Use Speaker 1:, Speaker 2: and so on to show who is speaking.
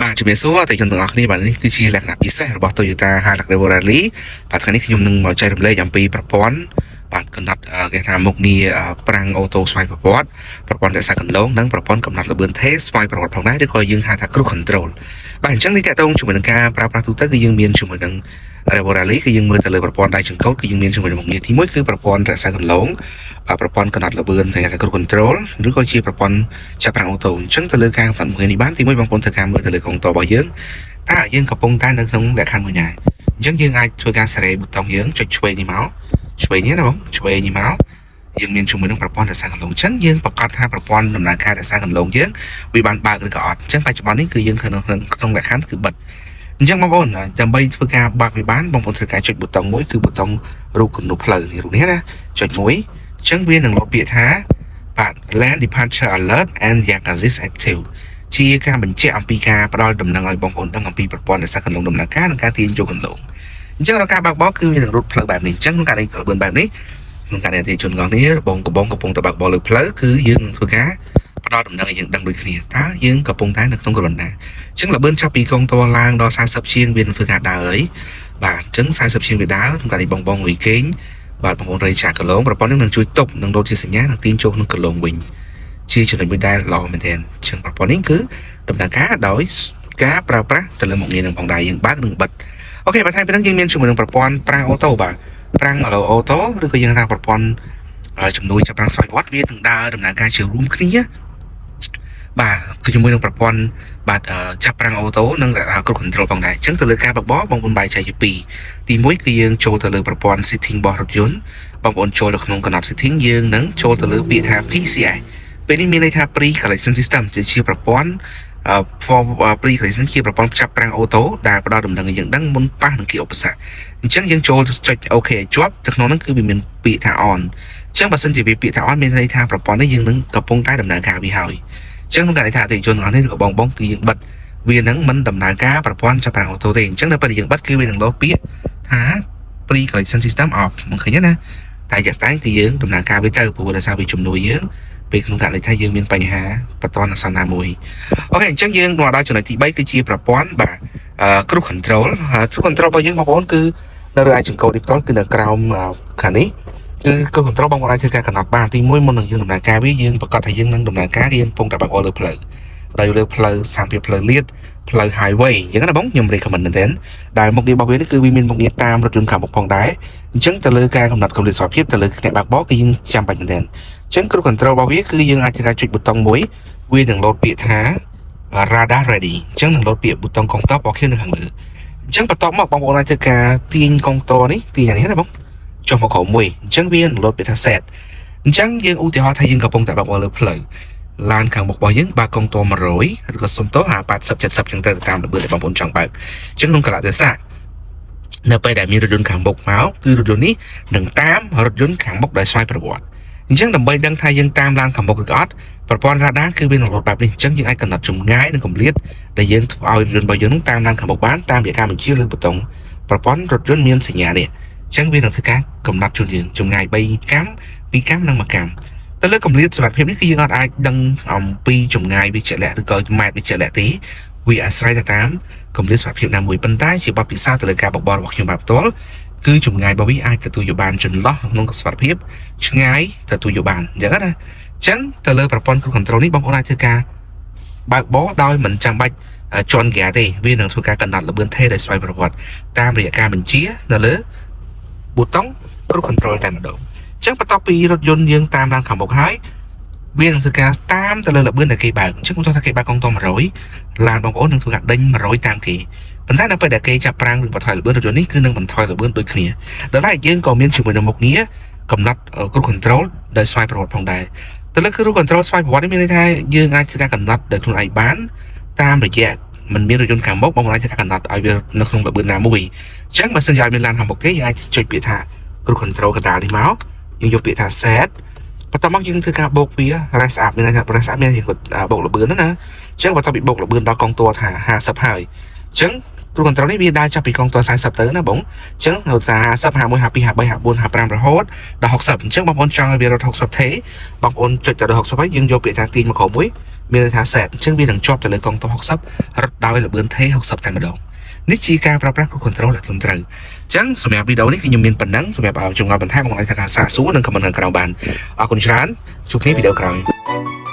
Speaker 1: បាទជំរាបសួរតែខ្ញុំទាំងអស់គ្នាបាទនេះគឺជាលក្ខណៈពិសេសរបស់ Toyota Hilux Revo Rally បាទថ្ងៃនេះខ្ញុំនឹងមកចែករំលែកអំពីប្រព័ន្ធបាទកំណត់គេថាមុខងារប្រាំងអូតូស្វ័យប្រវត្តិប្រព័ន្ធរក្សាកន្លងនិងប្រព័ន្ធកំណត់ល្បឿនថេរស្វ័យប្រវត្តិផងដែរឬក៏យើងហៅថា Cruise Control បាទអញ្ចឹងនេះតកតងជាមួយនឹងការប្រើប្រាស់ទូទៅគឺយើងមានជាមួយនឹង Revo Rally គឺយើងមើលទៅលើប្រព័ន្ធដៃចង្កូតគឺយើងមានជាមួយនឹងមុខងារទី1គឺប្រព័ន្ធរក្សាកន្លងប្រព័ន្ធកំណត់ល្បឿនគេហៅថា Cruise Control ឬក៏ជាប្រព័ន្ធចាប់ប្រាំងអូតូអញ្ចឹងទៅលើការកំណត់មុខងារនេះបានទី1បងប្អូនធ្វើការមើលទៅលើកុងតរបស់យើងតើយើងកំពុងតែនៅក្នុងលក្ខខណ្ឌមួយណាអញ្ចឹងយើងអាចធ្វើការសេរីប៊ូតុងយើងចុចឆ្វេងនេះមកឆ្វេងនេះណាបងឆ្វេងនេះមកយើងមានជាមួយនឹងប្រព័ន្ធរក្សាកន្លងអញ្ចឹងយើងប្រកាសថាប្រព័ន្ធដំណើរការរក្សាកន្លងយើងវាបានបើកឬក៏អត់អញ្ចឹងបច្ចុប្បន្ននេះគឺយើងធ្វើនៅក្នុងលក្ខខណ្ឌគឺបិទអញ្ចឹងបងប្អូនដើម្បីធ្វើការបើកវាបានបងប្អូនត្រូវការចុចប៊ូតុងមួយគឺប៊ូតុងរូបគំនូសផ្លូវនេះរូបនេះណាចុចមួយអញ្ចឹងវានឹងលោតពាក្យថាបាទ Land Departure Alert and Yak Assist Active ជាការបញ្ជាក់អំពីការផ្ដល់ដំណឹងឲ្យបងប្អូនដឹងអំពីប្រព័ន្ធរក្សាកន្លងដំណើរការនិងការទាញចូលកន្លងអញ្ចឹងរាល់ការបើកបរគឺវានឹងរត់ផ្លូវបែបនេះអញ្ចឹងក្នុងករណីក្បឿនបែបនេះក្នុងករណីទីជនងនេះបងកំពុងតែបើកបរលើផ្លូវគឺយើងនឹងធ្វើការផ្ដល់ដំណឹងឲ្យយើងដឹងដូចគ្នាតើយើងកំពុងតែនៅក្នុងក្បឿនណាអញ្ចឹងល្បឿនចាប់ពីកងតឡើងដល់40ជាងវានឹងធ្វើការដើរហើយបាទអញ្ចឹង40ជាងវាដើរក្នុងករណីបងលុយគេងបាទបងប្អូនរៃឆាកកន្លងប្រព័ន្ធនេះនឹងជួយទប់និងរត់ជាសញ្ញានិងទាញចូលក្នុងកន្លងវិញជាចំណុចមួយដែលល្អមែនទែនអញ្ចឹងប្រព័ន្ធនេះគឺដំណើរការដោយការប្រើប្រាស់ទៅលើមុខងារនឹងផងដែរយើងបើកនិងបិទអូខេបន្ថែមពីនេះយើងមានជាមួយនឹងប្រព័ន្ធប្រាំងអូតូបាទប្រាំងអូតូឬក៏យើងថាប្រព័ន្ធជំនួយចាប់ប្រាំងស្វ័យប្រវត្តិវានឹងដើរដំណើរការជារួមគ្នាបាទគឺជាមួយនឹងប្រព័ន្ធបាទចាប់ប្រាំងអូតូនិងCruise Controlផងដែរអញ្ចឹងទៅលើការបើកបរបងប្អូនបែងចែកជាពីរទី1គឺយើងចូលទៅលើប្រព័ន្ធ setting របស់រថយន្តបងប្អូនចូលទៅក្នុងកំណត់ setting យើងនឹងចូលទៅលើពាក្យថា PCI ពេលនេះមានន័យថា Pre Collision System ជាប្រព័ន្ធfor Pre Collision ជាប្រព័ន្ធចាប់ប្រាំងអូតូដែលផ្ដល់ដំណឹងឲ្យយើងដឹងមុនប៉ះនឹងគៀឧបសគ្គអញ្ចឹងយើងចូលចុច OK ឲ្យជាប់ទៅក្នុងហ្នឹងគឺវាមានពាក្យថា on អញ្ចឹងបើសិនជាវាពាក្យថា on មានន័យថាប្រព័ន្ធនេះយើងនឹងកំពុងតែដំណើរការវាហើយអញ្ចឹងក្នុងករណីថាអតិថិជនទាំងអស់នេះឬក៏បងគឺយើងបិទវានឹងមិនដំណើរការប្រព័ន្ធចាប់ប្រាំងអូតូទេអញ្ចឹងនៅពេលយើងបិទគឺវានឹងលោតពាក្យថា Pre Collision System off មកឃើញទេណាតែជាក់ស្ដែងគឺយើងដំណើរការវាទៅព្រោះដោយសារវាជំនួយយើងពេលក្នុងករណីថាយើងមានបញ្ហាបន្ទាន់អាសន្នណាមួយអូខេអញ្ចឹងយើងមកដល់ចំណុចទី3គឺជាប្រព័ន្ធបាទCruise Control Cruise Control របស់យើងបងប្អូនគឺនៅលើឯចង្កូតនេះផ្ទាល់គឺនៅក្រោមខាងនេះគឺ Cruise Control បងប្អូនអាចធ្វើការកំណត់បានទី1មុននឹងយើងដំណើរការវាយើងប្រកាសថាយើងនឹងដំណើរការយើងកំពុងតែបើកបរលើផ្លូវដោយលើផ្លូវស្ថានភាពផ្លូវលាតផ្លូវ highway អញ្ចឹងណាបងខ្ញុំ recommend មែនទែនដែលមុខងាររបស់វានេះគឺវាមានមុខងារតាមរថយន្តខាងមុខផងដែរអញ្ចឹងទៅលើការកំណត់កម្រិតសុវត្ថិភាពទៅលើអ្នកបើកបរគឺយើងចាំបាច់មែនទែនអញ្ចឹង Cruise Control របស់វាគឺយើងអាចធ្វើការចុចប៊ូតុងមួយវានឹងលោតពាក្យថា radar ready អញ្ចឹងនឹងលោតពាក្យប៊ូតុងកុងតបរបស់ខ្ញុំនៅខាងលើអញ្ចឹងបន្ទាប់មកបងប្អូនអាចធ្វើការទាញកុងតនេះទាញអានេះណាបងចុះមកក្រោមមួយអញ្ចឹងវានឹងលោតពាក្យថា set អញ្ចឹងយើងឧទាហរណ៍ថាយើងកំពុងតែបើកបរលើផ្លូវឡានខាងមុខរបស់យើងបើកកុងត100ឬក៏សុំតោ80 70ចឹងទៅតាមល្បឿនដែលបងប្អូនចង់បើកអញ្ចឹងក្នុងកលៈទេសៈនៅពេលដែលមានរថយន្តខាងមុខមកគឺរថយន្តនេះនឹងតាមរថយន្តខាងមុខដោយស្វ័យប្រវត្តិអញ្ចឹងដើម្បីដឹងថាយើងតាមឡានខាងមុខឬក៏អត់ប្រព័ន្ធ radar គឺវានឹងលោតបែបនេះអញ្ចឹងយើងអាចកំណត់ចម្ងាយនិងកម្រិតដែលយើងធ្វើឲ្យរថយន្តរបស់យើងនឹងតាមឡានខាងមុខបានតាមរយៈការបញ្ជាលើប៊ូតុងប្រព័ន្ធរថយន្តមានសញ្ញានេះអញ្ចឹងវានឹងធ្វើការកំណត់ជូនយើងចម្ងាយ3កាំ2កាំនិង1កាំទៅលើកម្រិតសុវត្ថិភាពនេះគឺយើងអាចដឹងអំពីចម្ងាយវាជាក់លាក់ឬក៏ម៉ែត្រវាជាក់លាក់ទេវាអាស្រ័យទៅតាមកម្រិតសុវត្ថិភាពណាមួយប៉ុន្តែជាបទពិសោធន៍ទៅលើការបើកបររបស់ខ្ញុំបាទផ្ទាល់គឺចម្ងាយរបស់វាអាចទទួលយកបានចន្លោះក្នុងសុវត្ថិភាពឆ្ងាយទទួលយកបានអញ្ចឹងណាអញ្ចឹងទៅលើប្រព័ន្ធ Cruise Control នេះបងប្អូនអាចធ្វើការបើកបរដោយមិនចាំបាច់ជន់ហ្គាទេវានឹងធ្វើការកំណត់ល្បឿនថេរដោយស្វ័យប្រវត្តិតាមរយៈការបញ្ជានៅលើប៊ូតុង Cruise Control តែម្ដងអញ្ចឹងបន្ទាប់ពីរថយន្តយើងតាមឡានខាងមុខហើយវានឹងធ្វើការតាមទៅលើល្បឿនដែលគេបើកអញ្ចឹងខ្ញុំថាគេបើកកុងត100ឡានបងប្អូននឹងធ្វើការដេញ100តាមគេប៉ុន្តែនៅពេលដែលគេចាប់ប្រាំងឬបន្ថយល្បឿនរថយន្តនេះគឺនឹងបន្ថយល្បឿនដូចគ្នាដល់ហើយយើងក៏មានជាមួយនឹងមុខងារកំណត់ Cruise Control ដោយស្វ័យប្រវត្តិផងដែរទៅលើ Cruise Control ស្វ័យប្រវត្តិនេះមានន័យថាយើងអាចធ្វើការកំណត់ដោយខ្លួនឯងបានតាមរយៈមិនមានរថយន្តខាងមុខបងប្អូនអាចធ្វើការកំណត់ឲ្យវានៅក្នុងល្បឿនណាមួយអញ្ចឹងបើសិនជាមានឡានខាងមុខទេយើងអាចចុចពាក្យថាCruise Control កណ្ដាលនេះមកយើងយកពាក្យថា set បន្ទាប់មកយើងធ្វើការបូកវា rest up មានន័យថា rest up មានបូកល្បឿនណាអញ្ចឹងបន្ទាប់ពីបូកល្បឿនដល់កុងតួថា50ហើយអញ្ចឹង គ្រូកន្ត្រូលនេះវាដើរចាប់ពីកងទ័ព40ទៅណាបងអញ្ចឹងហៅថា50 51 52 53 54 55រហូតដល់60អញ្ចឹងបងប្អូនចង់ឲ្យវារត់60ទេបងប្អូនចុចទៅដល់60ហើយយើងយកពាក្យថាទាញមកក្រោមមួយមានន័យថា set អញ្ចឹងវានឹងជាប់ទៅលើកងទ័ព60រត់ដោយល្បឿនទេ60តែម្ដងនេះជាការប្រើប្រាស់គ្រូកន្ត្រូលដែលត្រឹមត្រូវអញ្ចឹងសម្រាប់វីដេអូនេះគឺខ្ញុំមានប៉ុណ្ណឹងសម្រាប់ឲ្យជំនួយបន្ថែមបងប្អូនថាការសាកសួរនិងខមមិនខាងក្រោមបានអរគុណច្រើនជួបគ្នាវីដេអូក្រោយ